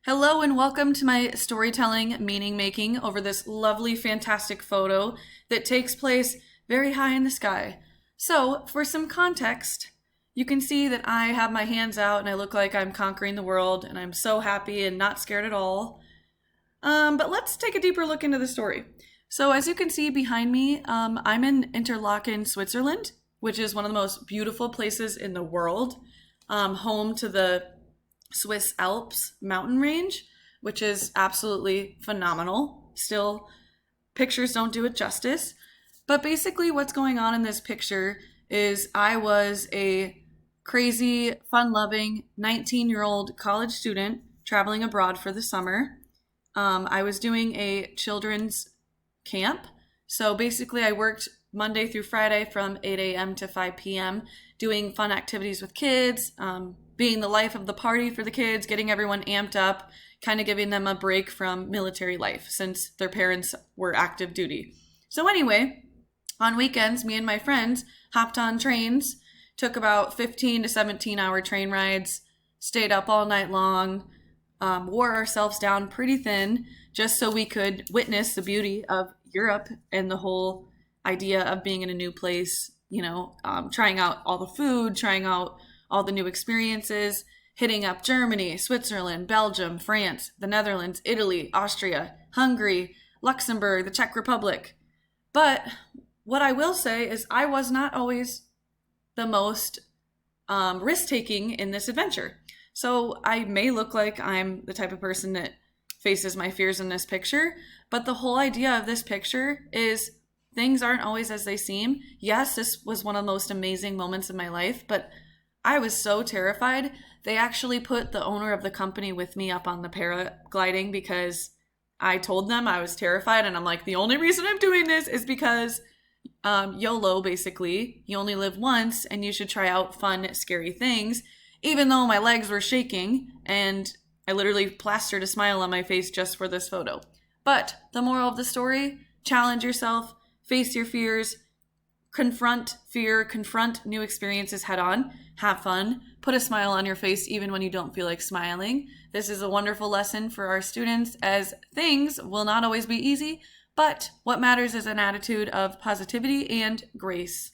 Hello and welcome to my storytelling meaning making over this lovely, fantastic photo that takes place very high in the sky. So, for some context, you can see that I have my hands out and I look like I'm conquering the world and I'm so happy and not scared at all. But let's take a deeper look into the story. So, as you can see behind me, I'm in Interlaken, Switzerland, which is one of the most beautiful places in the world, home to the Swiss Alps mountain range, which is absolutely phenomenal. Still, pictures don't do it justice. But basically, what's going on in this picture is I was a crazy, fun loving 19-year-old college student traveling abroad for the summer. I was doing a children's camp. So basically, I worked Monday through Friday from 8 a.m. to 5 p.m. doing fun activities with kids, being the life of the party for the kids, getting everyone amped up, kind of giving them a break from military life since their parents were active duty. So anyway, on weekends, me and my friends hopped on trains, took about 15 to 17-hour train rides, stayed up all night long, wore ourselves down pretty thin just so we could witness the beauty of Europe and the whole idea of being in a new place, trying out all the food, trying out all the new experiences, hitting up Germany, Switzerland, Belgium, France, the Netherlands, Italy, Austria, Hungary, Luxembourg, the Czech Republic. But what I will say is I was not always the most risk-taking in this adventure. So I may look like I'm the type of person that faces my fears in this picture, but the whole idea of this picture is things aren't always as they seem. Yes, this was one of the most amazing moments of my life, but I was so terrified. They actually put the owner of the company with me up on the paragliding because I told them I was terrified. And I'm like, the only reason I'm doing this is because YOLO, basically. You only live once and you should try out fun, scary things. Even though my legs were shaking and I literally plastered a smile on my face just for this photo. But the moral of the story, challenge yourself, face your fears, confront fear, confront new experiences head on, have fun, put a smile on your face even when you don't feel like smiling. This is a wonderful lesson for our students as things will not always be easy, but what matters is an attitude of positivity and grace.